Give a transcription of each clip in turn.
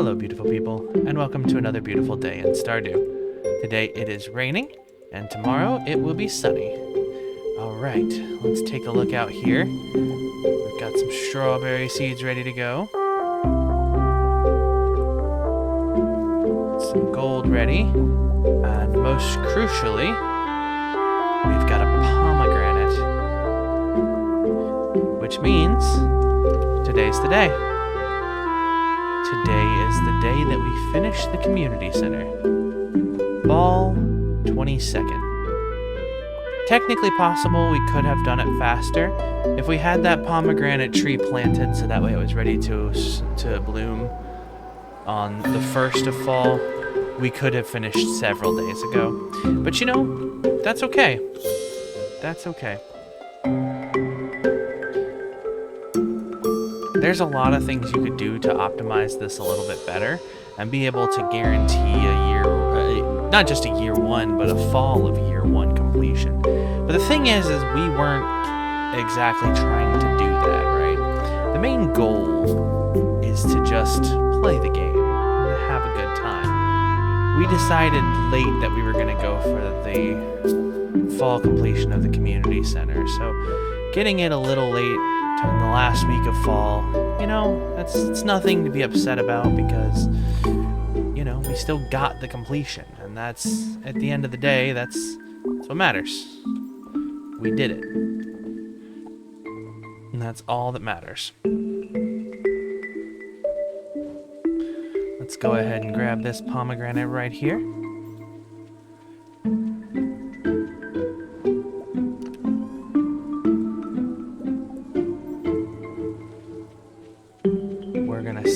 Hello, beautiful people, and welcome to another beautiful day in Stardew. Today it is raining, and tomorrow it will be sunny. Alright, let's take a look out here. We've got some strawberry seeds ready to go. Some gold ready. And most crucially, we've got a pomegranate. Which means today's the day. Today is the day that we finish the community center. Fall 22nd. Technically possible, we could have done it faster. If we had that pomegranate tree planted so that way it was ready to bloom on the 1st of fall, we could have finished several days ago. But you know, that's okay. That's okay. There's a lot of things you could do to optimize this a little bit better and be able to guarantee a year, not just a year one, but a fall of year one completion. But the thing is we weren't exactly trying to do that, right? The main goal is to just play the game and have a good time. We decided late that we were going to go for the fall completion of the community center, so getting it a little late in the last week of fall, you know, it's nothing to be upset about because, you know, we still got the completion, and that's, at the end of the day, that's what matters. We did it. And that's all that matters. Let's go ahead and grab this pomegranate right here.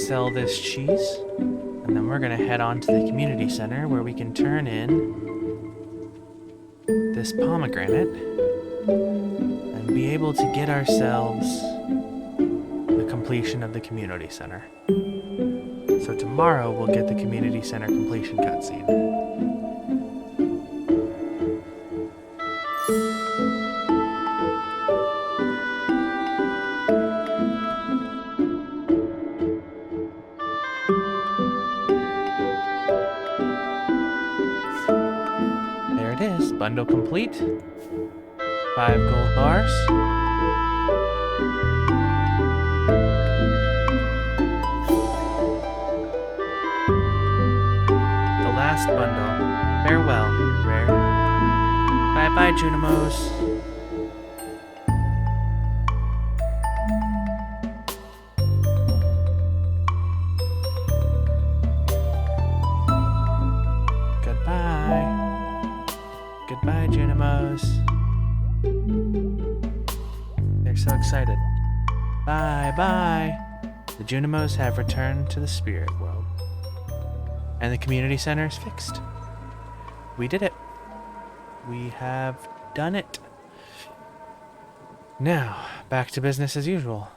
Sell this cheese, and then we're gonna head on to the community center where we can turn in this pomegranate and be able to get ourselves the completion of the community center. So tomorrow we'll get the community center completion cutscene. Bundle complete. 5 gold bars. The last bundle. Farewell, rare. Bye-bye, Junimos. Goodbye, Junimos. They're so excited. Bye-bye. The Junimos have returned to the spirit world. And the community center is fixed. We did it. We have done it. Now, back to business as usual.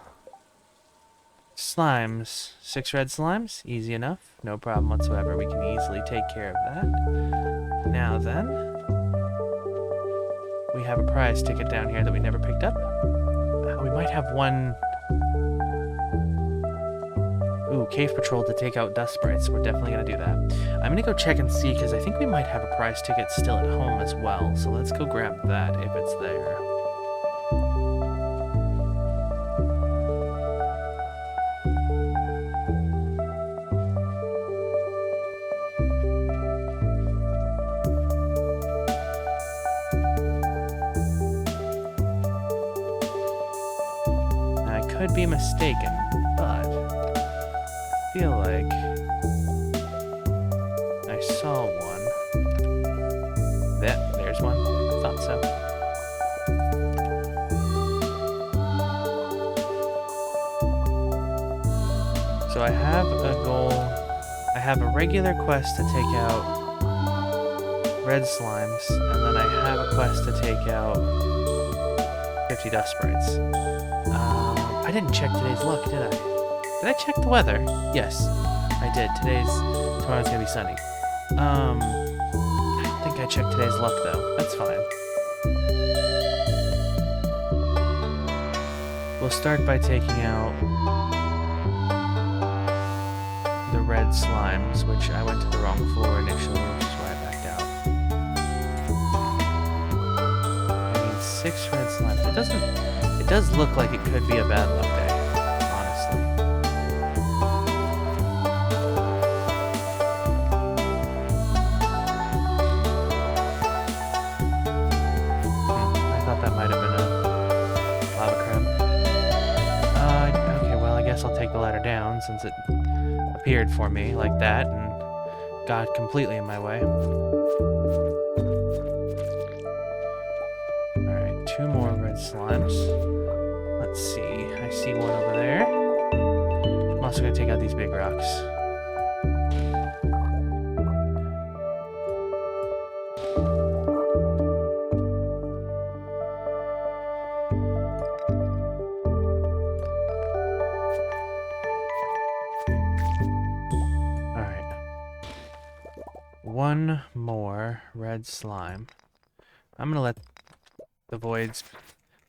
Slimes. 6 red slimes. Easy enough. No problem whatsoever. We can easily take care of that. Now then, we have a prize ticket down here that we never picked up. We might have one... Ooh, cave patrol to take out dust sprites. We're definitely going to do that. I'm going to go check and see, because I think we might have a prize ticket still at home as well. So let's go grab that if it's there. Could be mistaken, but I feel like I saw one. There's one. I thought so. So I have a goal. I have a regular quest to take out red slimes, and then I have a quest to take out 50 dust sprites. I didn't check today's luck, did I? Did I check the weather? Yes, I did. Tomorrow's gonna be sunny. I think I checked today's luck though. That's fine. We'll start by taking out the red red slimes, which I went to the wrong floor initially, which is why I backed out. I need 6 red slimes. It does look like it could be a bad luck day, honestly. I thought that might have been a lava crab. Okay, well, I guess I'll take the ladder down since it appeared for me like that and got completely in my way. Alright, 2 more red slimes. Let's see. I see one over there. I'm also going to take out these big rocks. One more red slime. I'm gonna let the void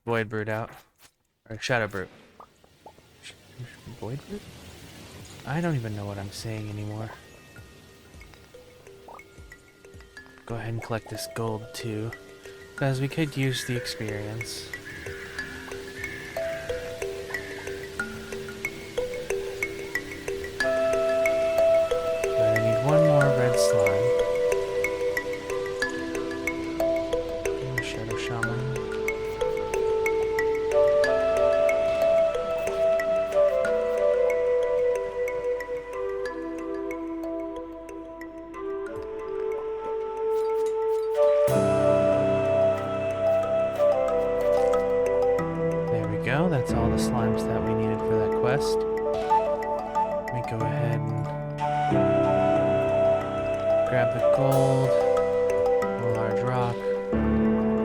brood out, or shadow brood. Void brood? I don't even know what I'm saying anymore. Go ahead and collect this gold too, because we could use the experience. I need one more red slime. Shadow Shaman. There we go. That's all the slimes that we needed for that quest. Let me go ahead and grab the gold, a large rock.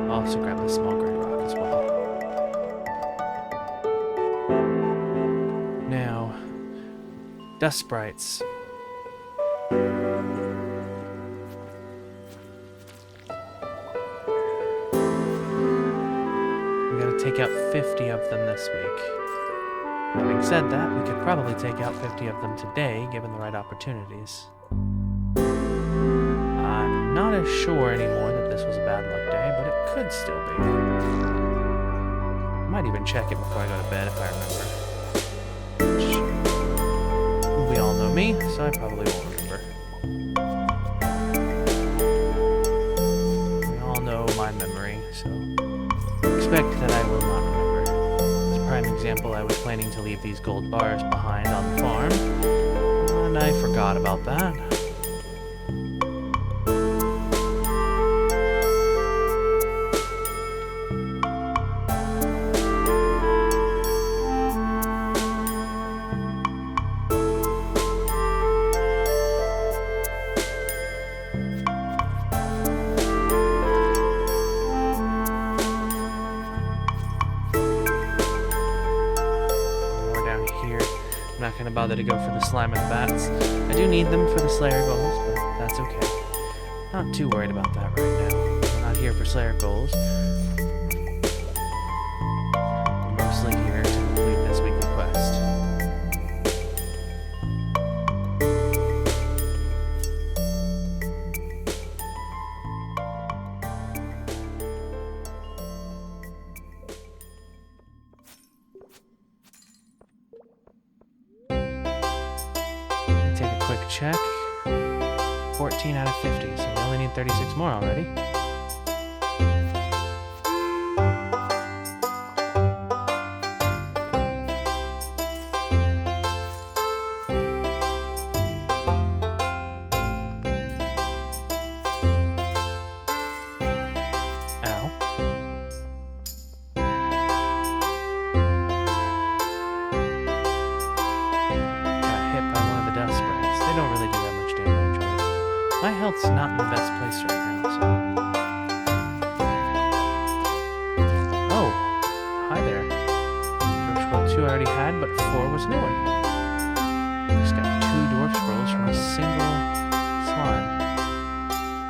I'll also grab the small gray rock as well. Now, dust sprites. We gotta take out 50 of them this week. Having said that, we could probably take out 50 of them today, given the right opportunities. I'm not as sure anymore that this was a bad luck day, but it could still be. I might even check it before I go to bed if I remember. We all know me, so I probably won't remember. We all know my memory, so expect that I will not remember. As a prime example, I was planning to leave these gold bars behind on the farm, and I forgot about that. I'm not going to bother to go for the slime and the bats. I do need them for the Slayer goals, but that's okay. Not too worried about that right now. I'm not here for Slayer goals. I'm mostly here to complete this weekly quest. Take a quick check. 14 out of 50, so we only need 36 more already. Ow. They don't really do that much damage, but my health's not in the best place right now, so... Oh! Hi there. Dwarf Scroll 2 I already had, but 4 was a new one. Just got 2 Dwarf Scrolls from a single slime.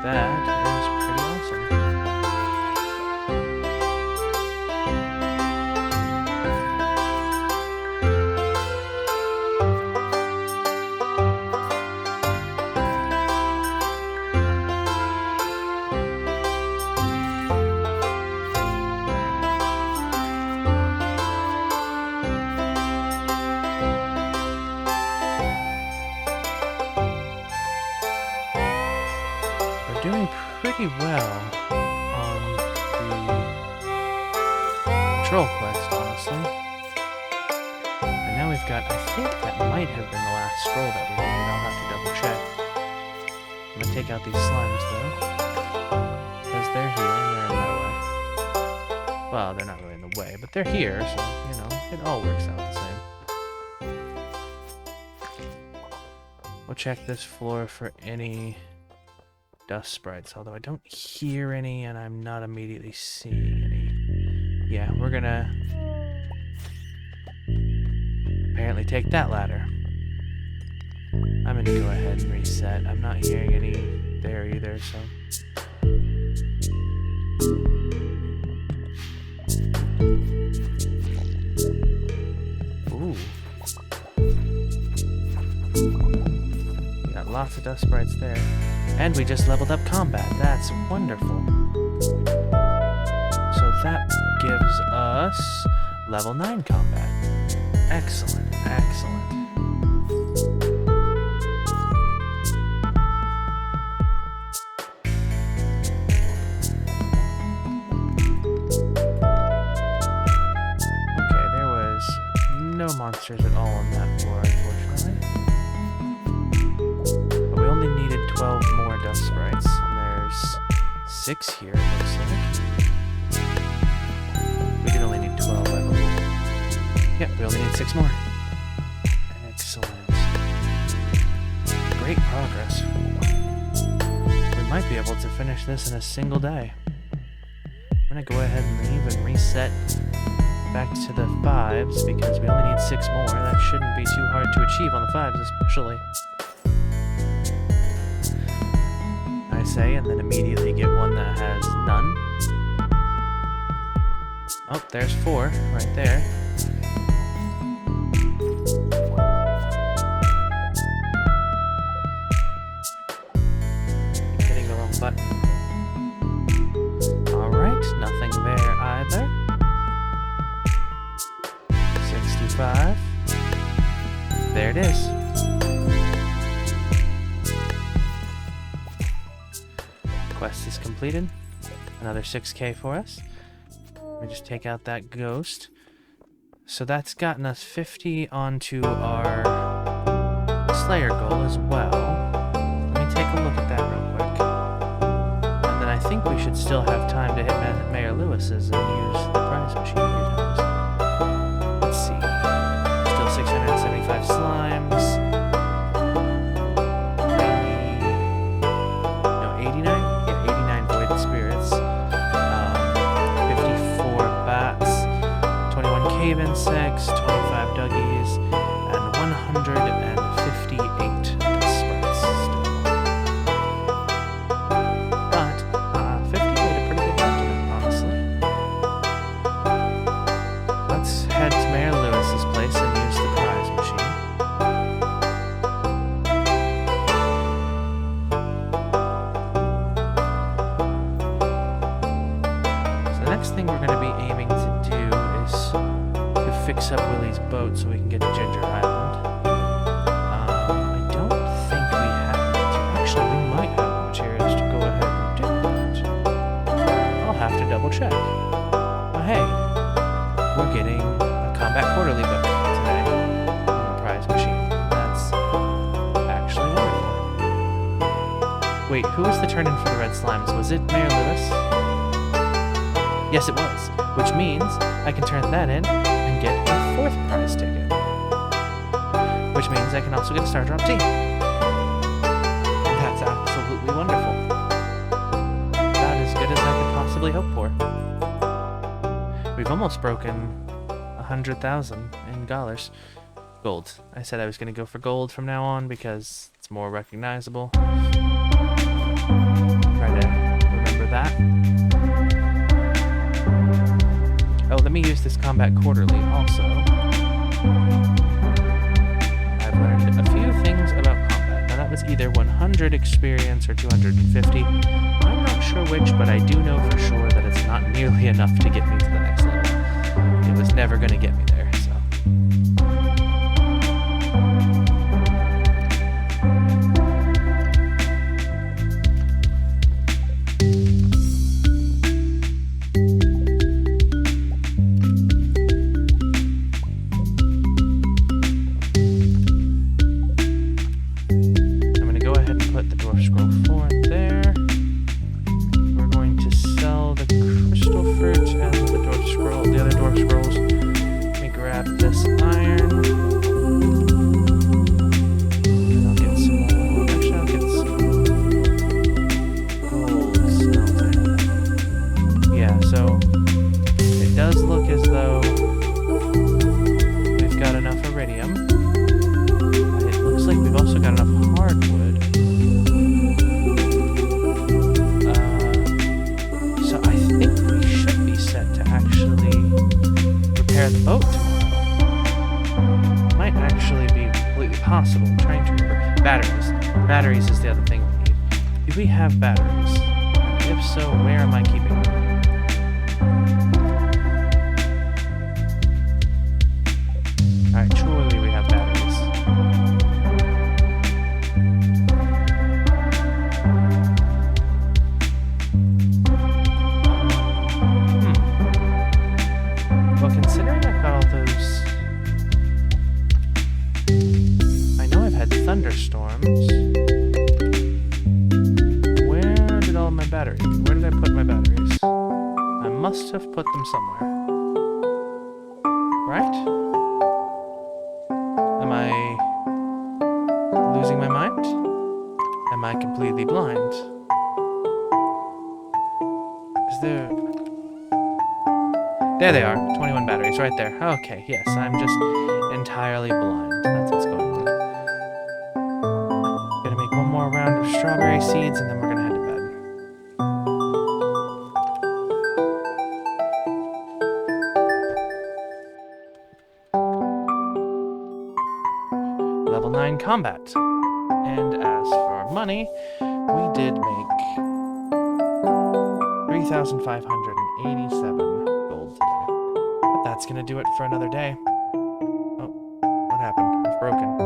That is pretty awesome. pretty well on the patrol quest, honestly. And now we've got, I think that might have been the last scroll that we needed. I'll have to double check. I'm gonna take out these slimes though, because they're here and they're in my way. Well, they're not really in the way, but they're here, so, you know, it all works out the same. We'll check this floor for any dust sprites, although I don't hear any and I'm not immediately seeing any. Yeah, we're gonna apparently take that ladder. I'm gonna go ahead and reset. I'm not hearing any there either, so. Ooh. We got lots of dust sprites there. And we just leveled up combat. That's wonderful. So that gives us level 9 combat. Excellent, excellent. Okay, there was no monsters at all on that floor, unfortunately. But we only needed 12 more dust sprites, and there's 6 here, it looks like. We did only need 12, I believe. Yep, we only need 6 more. Excellent. Great progress. We might be able to finish this in a single day. I'm gonna go ahead and leave and reset back to the 5s because we only need 6 more. That shouldn't be too hard to achieve on the 5s, especially. I say, and then immediately get one that has none. Oh, there's 4 right there. Hitting the wrong button. Alright, nothing there either. 65. There it is. Quest is completed. Another 6K for us. Let me just take out that ghost. So that's gotten us 50 onto our Slayer goal as well. Let me take a look at that real quick. And then I think we should still have time to hit Mayor Lewis's and use the prize machine a few times. Let's see. Still 675 slimes. 89? Yeah, 89 voided spirits. 54 bats. 21 cave insects. 25 duggies. And 158 dust sprites still. But 50 made a pretty good estimate, honestly. Let's head to Mayor Lewis's place and use the prize machine. So the next thing we're going to be aiming to do is to fix up Willie's boat so we can get to Ginger Island. I don't think we have actually, we might have the materials to go ahead and do that. I'll have to double check. Oh, hey, we're getting a Combat Quarterly book today on the prize machine. That's actually wonderful. Wait, who was the turn-in for the red slimes? Was it Mayor Lewis? Yes, it was, which means I can turn that in and get a 4th prize ticket. Which means I can also get a Star Drop Tea. That's absolutely wonderful. About as good as I could possibly hope for. We've almost broken 100,000 in dollars. Gold. I said I was going to go for gold from now on because it's more recognizable. Try to remember that. Oh, let me use this Combat Quarterly also. I've learned a few things about combat. Now that was either 100 experience or 250. I'm not sure which, but I do know for sure that it's not nearly enough to get me to the next level. It was never going to get me there, so. possible. I'm trying to remember. Batteries. Batteries is the other thing we need. Do we have batteries? If so, where am I keeping them? Alright, surely we have batteries. Well, considering I've got all those... I know I've had thunderstorms. Where did all of my batteries? Where did I put my batteries? I must have put them somewhere. Right? Am I losing my mind? Am I completely blind? Is there... There they are. 21 batteries right there. Okay, yes, I'm just entirely blind. That's what's going on. Gonna make one more round of strawberry seeds and then we're gonna head to bed. Level 9 combat. And as for money, we did make 3,587 gold today. But that's gonna do it for another day. Oh, what happened? I've broken.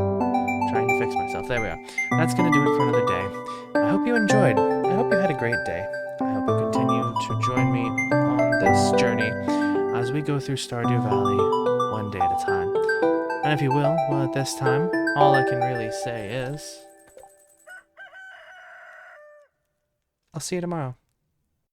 Trying to fix myself. There we are. That's gonna do it for another day. I hope you enjoyed. I hope you had a great day. I hope you continue to join me on this journey as we go through Stardew Valley one day at a time. And if you will, well, at this time, all I can really say is... I'll see you tomorrow.